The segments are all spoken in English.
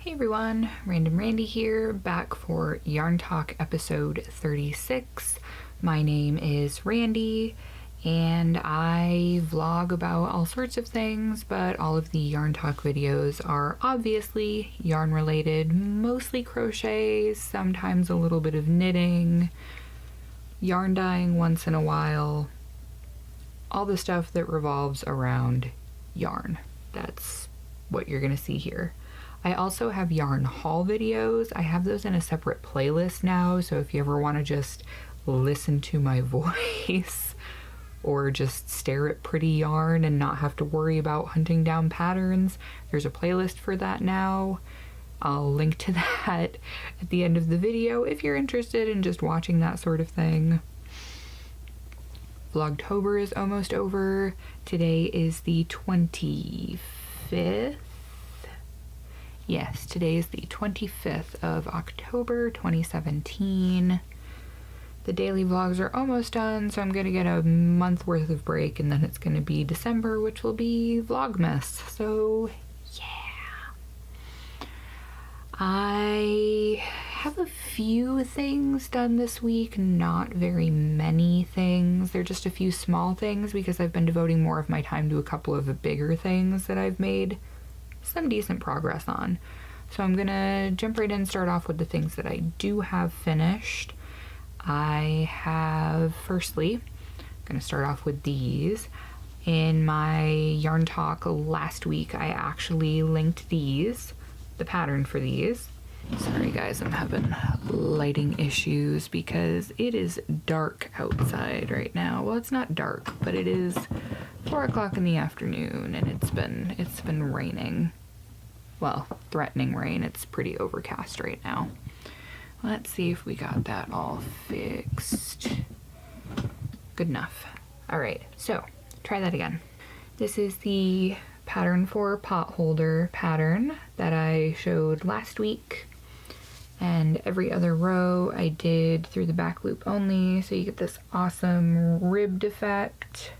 Hey everyone, Random Randy here, back for Yarn Talk episode 36. My name is Randy, and I vlog about all sorts of things, but all of the Yarn Talk videos are obviously yarn related, mostly crochets, sometimes a little bit of knitting, yarn dyeing once in a while, all the stuff that revolves around yarn. That's what you're gonna see here. I also have yarn haul videos. I have those in a separate playlist now, so if you ever want to just listen to my voice or just stare at pretty yarn and not have to worry about hunting down patterns, there's a playlist for that now. I'll link to that at the end of the video if you're interested in just watching that sort of thing. Vlogtober is almost over. Today is the 25th. Yes, today is the 25th of October 2017. The daily vlogs are almost done, so I'm going to get a month worth of break, and then it's going to be December, which will be Vlogmas. So, yeah. I have a few things done this week, not very many things. They're just a few small things because I've been devoting more of my time to a couple of the bigger things that I've made some decent progress on. So I'm gonna jump right in and start off with the things that I do have finished. I have, firstly, gonna start off with these. In my yarn talk last week, I actually linked these, the pattern for these. Sorry guys, I'm having lighting issues because it is dark outside right now. Well, it's not dark, but it is 4 o'clock in the afternoon, and it's been raining. Well, threatening rain. It's pretty overcast right now. Let's see if we got that all fixed. Good enough. All right, so try that again. This is the pattern for pot holder pattern that I showed last week. And every other row I did through the back loop only, so you get this awesome ribbed effect.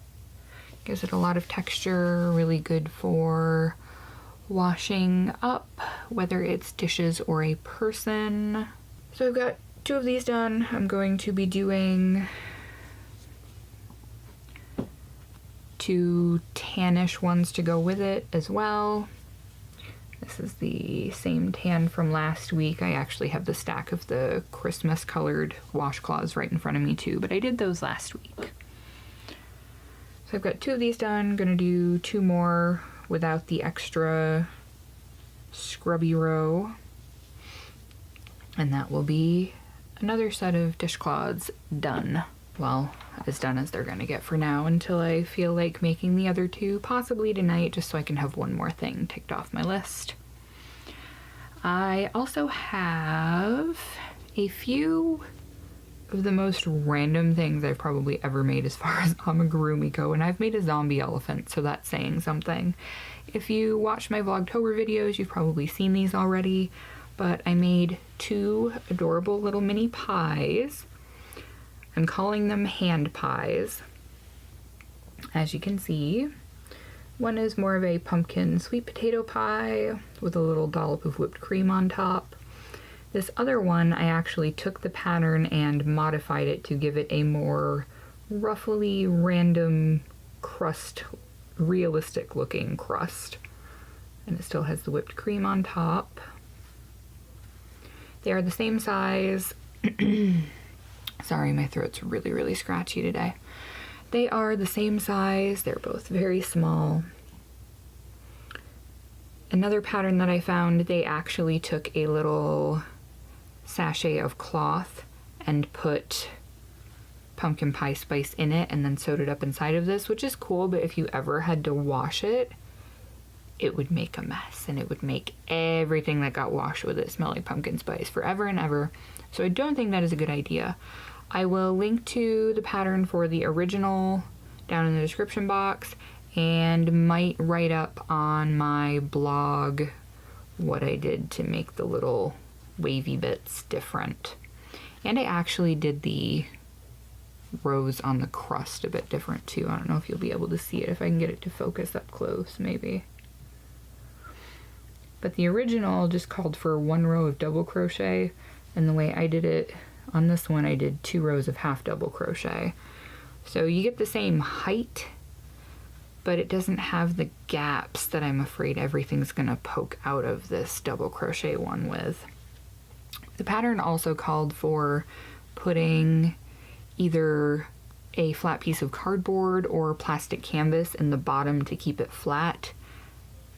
Gives it a lot of texture, really good for washing up, whether it's dishes or a person. So I've got 2 of these done. I'm going to be doing 2 tannish ones to go with it as well. This is the same tan from last week. I actually have the stack of the Christmas colored washcloths right in front of me too, but I did those last week. So I've got 2 of these done. I'm gonna do 2 more without the extra scrubby row. And that will be another set of dishcloths done. Well, as done as they're gonna get for now until I feel like making the other 2, possibly tonight, just so I can have one more thing ticked off my list. I also have a few of the most random things I've probably ever made as far as amigurumi go, and I've made a zombie elephant, so that's saying something. If you watch my Vlogtober videos, you've probably seen these already, but I made 2 adorable little mini pies. I'm calling them hand pies. As you can see, one is more of a pumpkin sweet potato pie with a little dollop of whipped cream on top. This other one, I actually took the pattern and modified it to give it a more roughly random crust, realistic looking crust. And it still has the whipped cream on top. They are the same size. Sorry, my throat's really, really scratchy today. They are the same size. They're both very small. Another pattern that I found, they actually took a little sachet of cloth and put pumpkin pie spice in it and then sewed it up inside of this, which is cool, but if you ever had to wash it, it would make a mess, and it would make everything that got washed with it smell like pumpkin spice forever and ever. So I don't think that is a good idea. I will link to the pattern for the original down in the description box, and might write up on my blog what I did to make the little wavy bits different. And I actually did the rows on the crust a bit different too. I don't know if you'll be able to see it if I can get it to focus up close, maybe. but the original just called for 1 row of double crochet, and the way I did it on this one, I did 2 rows of half double crochet. So you get the same height, but it doesn't have the gaps that I'm afraid everything's gonna poke out of this double crochet one with. The pattern also called for putting either a flat piece of cardboard or plastic canvas in the bottom to keep it flat.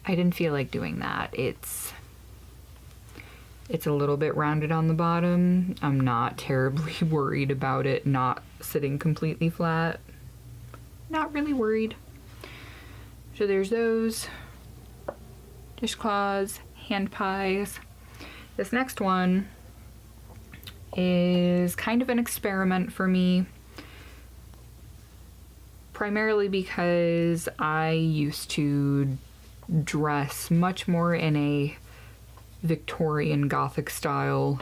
I didn't feel like doing that. It's a little bit rounded on the bottom. I'm not terribly worried about it not sitting completely flat. Not really worried. So there's those dishcloths, hand pies. This next one is kind of an experiment for me, primarily because I used to dress much more in a Victorian Gothic style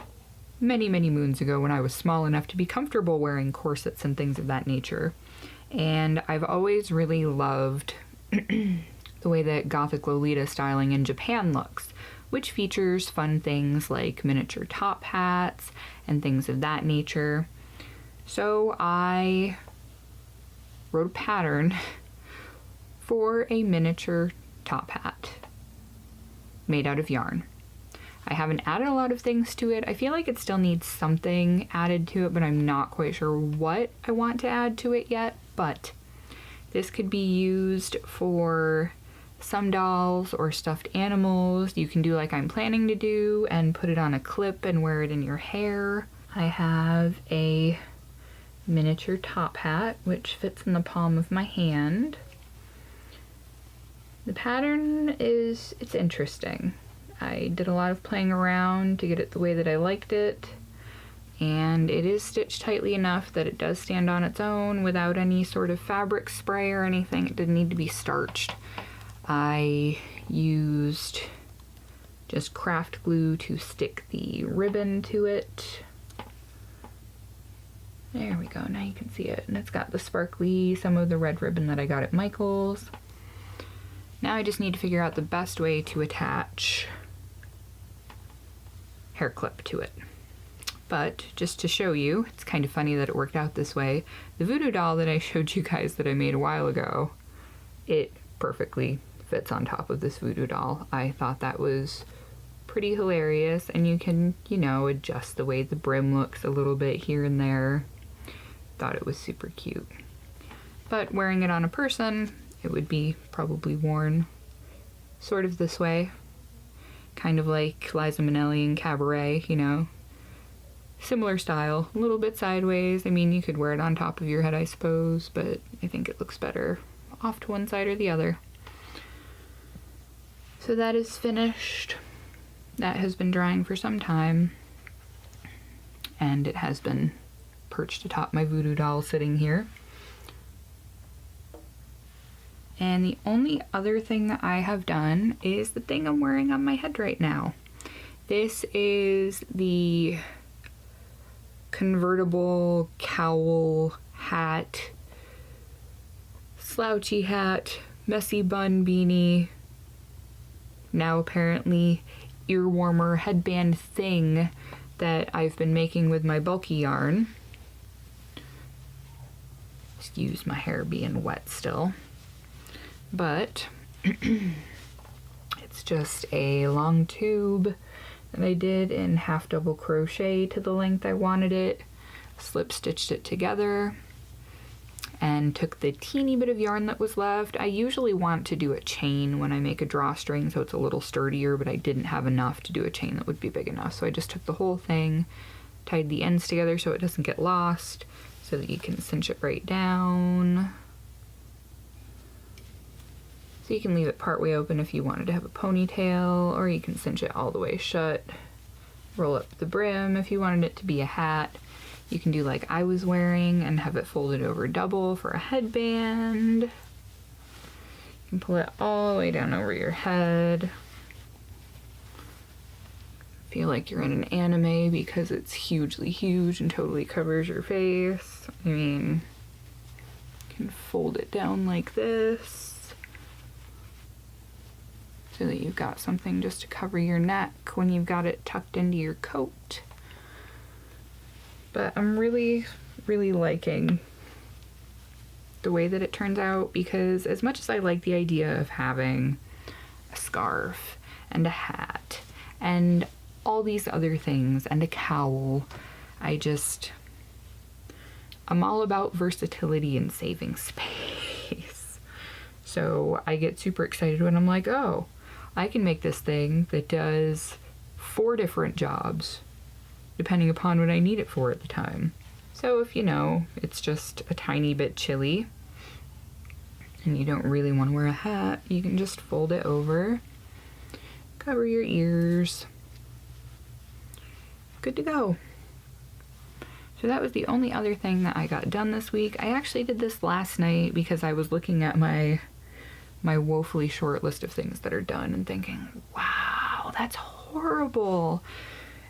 many, many moons ago when I was small enough to be comfortable wearing corsets and things of that nature. And I've always really loved the way that Gothic Lolita styling in Japan looks, which features fun things like miniature top hats and things of that nature. So I wrote a pattern for a miniature top hat made out of yarn. I haven't added a lot of things to it. I feel like it still needs something added to it, but I'm not quite sure what I want to add to it yet. But this could be used for some dolls or stuffed animals. You can do like I'm planning to do and put it on a clip and wear it in your hair. I have a miniature top hat which fits in the palm of my hand. The pattern it's interesting. I did a lot of playing around to get it the way that I liked it, and it is stitched tightly enough that it does stand on its own without any sort of fabric spray or anything. It didn't need to be starched. I used just craft glue to stick the ribbon to it. There we go, now you can see it. And it's got the sparkly, some of the red ribbon that I got at Michael's. Now I just need to figure out the best way to attach hair clip to it. But just to show you, it's kind of funny that it worked out this way. The voodoo doll that I showed you guys that I made a while ago, it perfectly fits on top of this voodoo doll. I thought that was pretty hilarious, and you can, you know, adjust the way the brim looks a little bit here and there. Thought it was super cute. But wearing it on a person, it would be probably worn sort of this way. Kind of like Liza Minnelli in Cabaret, you know. Similar style, a little bit sideways. I mean, you could wear it on top of your head, I suppose, but I think it looks better off to one side or the other. So that is finished. That has been drying for some time, and it has been perched atop my voodoo doll sitting here. And the only other thing that I have done is the thing I'm wearing on my head right now. This is the convertible cowl hat, slouchy hat, messy bun beanie, now apparently ear warmer headband thing that I've been making with my bulky yarn. Excuse my hair being wet still. But it's just a long tube that I did in half double crochet to the length I wanted it, slip stitched it together, and took the teeny bit of yarn that was left. I usually want to do a chain when I make a drawstring so it's a little sturdier, but I didn't have enough to do a chain that would be big enough, so I just took the whole thing, tied the ends together so it doesn't get lost, so that you can cinch it right down. So you can leave it partway open if you wanted to have a ponytail, or you can cinch it all the way shut. Roll up the brim if you wanted it to be a hat. You can do like I was wearing and have it folded over double for a headband. You can pull it all the way down over your head. Feel like you're in an anime because it's hugely huge and totally covers your face. I mean, you can fold it down like this. so that you've got something just to cover your neck when you've got it tucked into your coat. But I'm really, really liking the way that it turns out, because as much as I like the idea of having a scarf and a hat and all these other things and a cowl, I'm all about versatility and saving space. So I get super excited when I'm like, oh, I can make this thing that does 4 different jobs depending upon what I need it for at the time. So if it's just a tiny bit chilly and you don't really want to wear a hat, you can just fold it over, cover your ears, good to go. So that was the only other thing that I got done this week. I actually did this last night because I was looking at my woefully short list of things that are done and thinking, wow, that's horrible.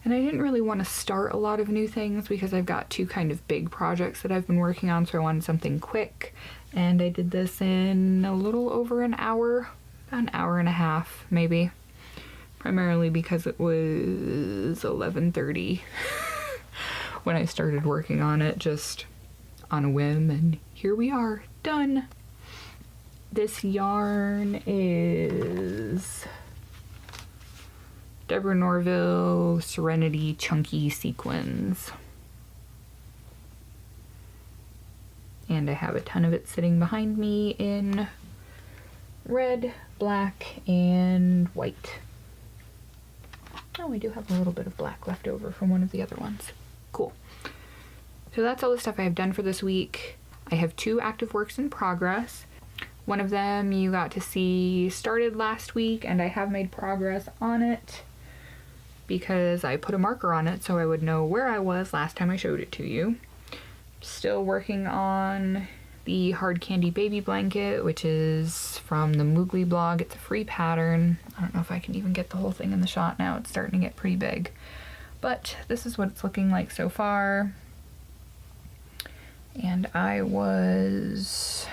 And I didn't really want to start a lot of new things because I've got 2 kind of big projects that I've been working on, so I wanted something quick. And I did this in a little over an hour, about an hour and a half maybe, primarily because it was 11:30 when I started working on it, just on a whim, and here we are, done. This yarn is Deborah Norville Serenity Chunky Sequins. And I have a ton of it sitting behind me in red, black, and white. Oh, I do have a little bit of black left over from one of the other ones. Cool. So that's all the stuff I have done for this week. I have 2 active works in progress. One of them you got to see started last week, and I have made progress on it because I put a marker on it so I would know where I was last time I showed it to you. Still working on the Hard Candy Baby Blanket, which is from the Moogly blog. It's a free pattern. I don't know if I can even get the whole thing in the shot now. It's starting to get pretty big. But this is what it's looking like so far. And I was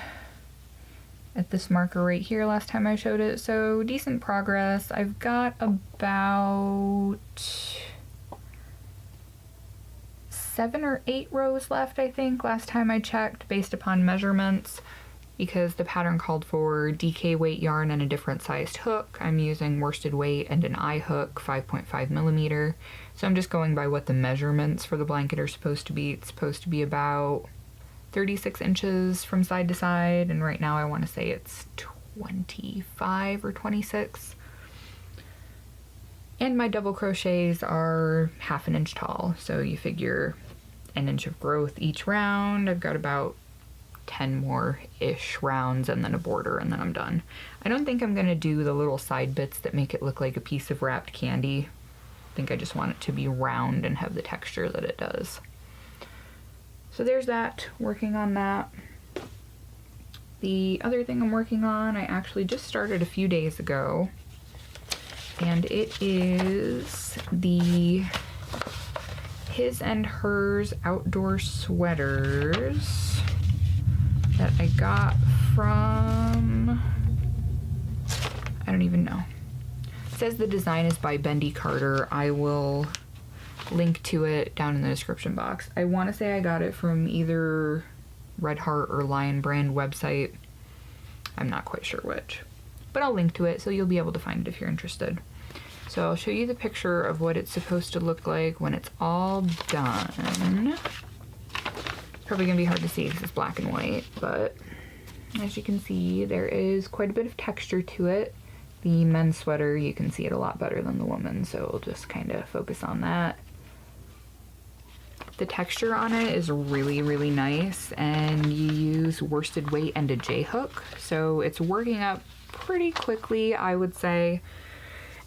at this marker right here last time I showed it, so decent progress. I've got about 7 or 8 rows left, I think, last time I checked, based upon measurements, because the pattern called for DK weight yarn and a different sized hook. I'm using worsted weight and an eye hook, 5.5 millimeter. So I'm just going by what the measurements for the blanket are supposed to be. It's supposed to be about 36 inches from side to side, and right now I want to say it's 25 or 26. And my double crochets are 1/2 inch tall, so you figure an inch of growth each round. I've got about 10 more-ish rounds and then a border, and then I'm done. I don't think I'm going to do the little side bits that make it look like a piece of wrapped candy. I think I just want it to be round and have the texture that it does. So there's that, working on that. The other thing I'm working on, I actually just started a few days ago, and it is the His and Hers outdoor sweaters that I got from, I don't even know. It says the design is by Bendy Carter. I will link to it down in the description box. I want to say I got it from either Red Heart or Lion Brand website. I'm not quite sure which, but I'll link to it so you'll be able to find it if you're interested. So I'll show you the picture of what it's supposed to look like when it's all done. Probably gonna be hard to see because it's black and white, but as you can see, there is quite a bit of texture to it. The men's sweater, you can see it a lot better than the woman's, so we'll just kind of focus on that. The texture on it is really, really nice, and you use worsted weight and a J-hook, so it's working up pretty quickly, I would say.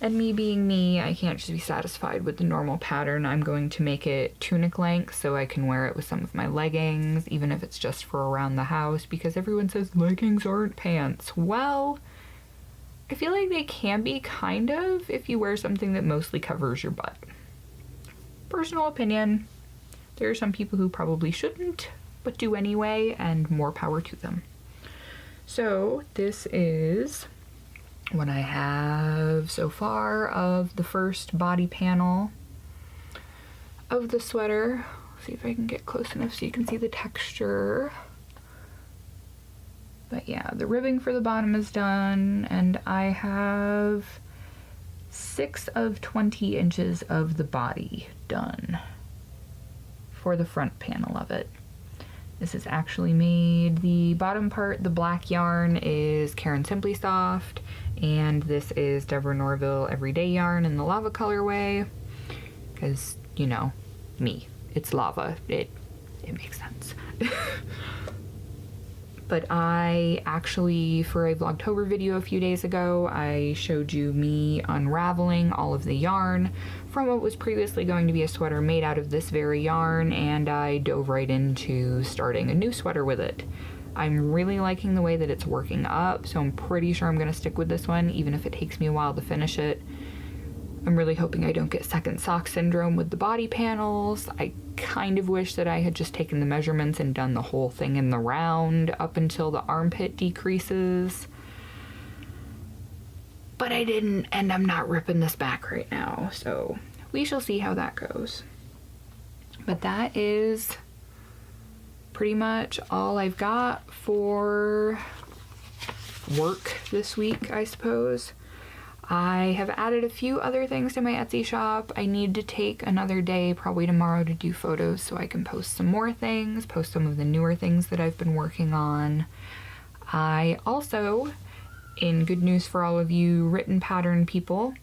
And me being me, I can't just be satisfied with the normal pattern. I'm going to make it tunic length so I can wear it with some of my leggings, even if it's just for around the house, because everyone says leggings aren't pants. Well, I feel like they can be, kind of, if you wear something that mostly covers your butt. Personal opinion. There are some people who probably shouldn't, but do anyway, and more power to them. So this is what I have so far of the first body panel of the sweater. See if I can get close enough so you can see the texture. But yeah, the ribbing for the bottom is done, and I have 6 of 20 inches of the body done for the front panel of it. This is actually made, the bottom part, the black yarn, is Karen Simply Soft, and this is Deborah Norville Everyday Yarn in the lava colorway, because, you know, me, it's lava, it makes sense. But I actually, for a Vlogtober video a few days ago, I showed you me unraveling all of the yarn from what was previously going to be a sweater made out of this very yarn, and I dove right into starting a new sweater with it. I'm really liking the way that it's working up, so I'm pretty sure I'm going to stick with this one, even if it takes me a while to finish it. I'm really hoping I don't get second sock syndrome with the body panels. I kind of wish that I had just taken the measurements and done the whole thing in the round up until the armpit decreases. But I didn't, and I'm not ripping this back right now, so we shall see how that goes. But that is pretty much all I've got for work this week, I suppose. I have added a few other things to my Etsy shop. I need to take another day, probably tomorrow, to do photos so I can post some more things, post some of the newer things that I've been working on. I also, in good news for all of you written pattern people,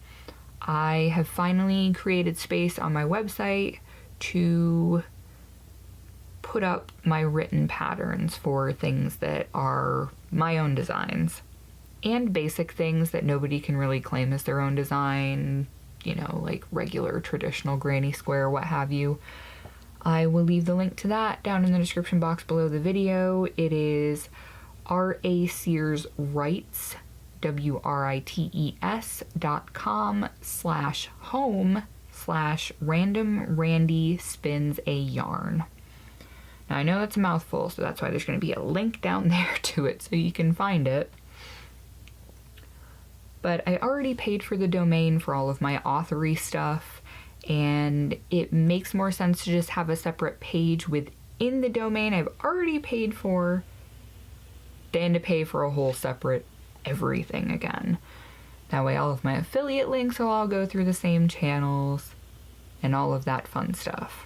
I have finally created space on my website to put up my written patterns for things that are my own designs. And basic things that nobody can really claim as their own design, you know, like regular traditional granny square, what have you. I will leave the link to that down in the description box below the video. It is R.A. Sears Writes, WRITES.com/home/random Randy spins a yarn. Now I know that's a mouthful, so that's why there's going to be a link down there to it so you can find it. But I already paid for the domain for all of my authory stuff, and it makes more sense to just have a separate page within the domain I've already paid for than to pay for a whole separate everything again. That way all of my affiliate links will all go through the same channels and all of that fun stuff.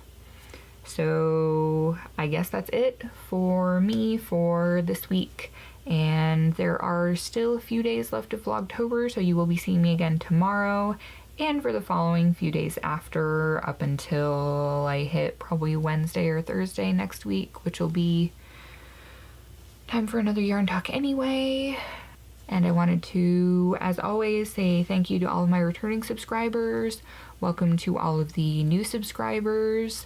So I guess that's it for me for this week. And there are still a few days left of Vlogtober, so you will be seeing me again tomorrow and for the following few days after, up until I hit probably Wednesday or Thursday next week, which will be time for another yarn talk anyway. And I wanted to, as always, say thank you to all of my returning subscribers. Welcome to all of the new subscribers.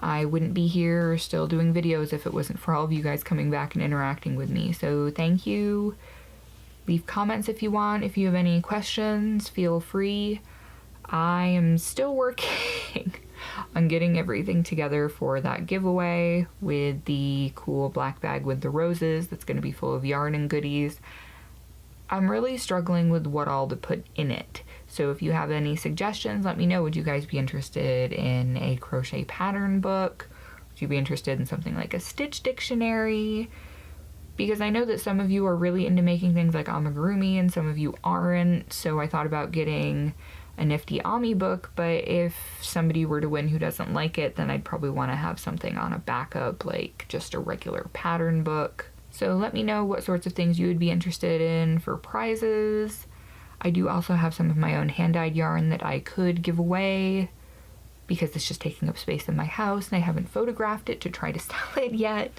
I wouldn't be here still doing videos if it wasn't for all of you guys coming back and interacting with me. So thank you. Leave comments if you want. If you have any questions, feel free. I am still working on getting everything together for that giveaway with the cool black bag with the roses that's going to be full of yarn and goodies. I'm really struggling with what all to put in it. So if you have any suggestions, let me know. Would you guys be interested in a crochet pattern book? Would you be interested in something like a stitch dictionary? Because I know that some of you are really into making things like amigurumi and some of you aren't. So I thought about getting a nifty Ami book, but if somebody were to win who doesn't like it, then I'd probably want to have something on a backup, like just a regular pattern book. So let me know what sorts of things you would be interested in for prizes. I do also have some of my own hand-dyed yarn that I could give away because it's just taking up space in my house and I haven't photographed it to try to sell it yet.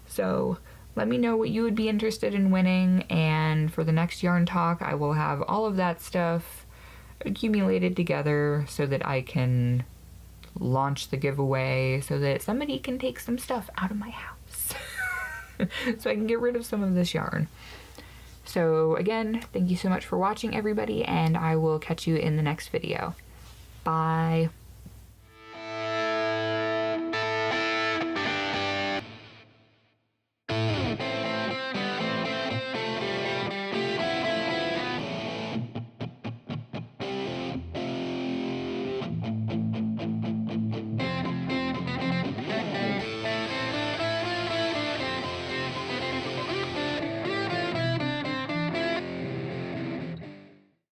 So let me know what you would be interested in winning, and for the next yarn talk I will have all of that stuff accumulated together so that I can launch the giveaway so that somebody can take some stuff out of my house so I can get rid of some of this yarn. So again, thank you so much for watching, everybody, and I will catch you in the next video. Bye.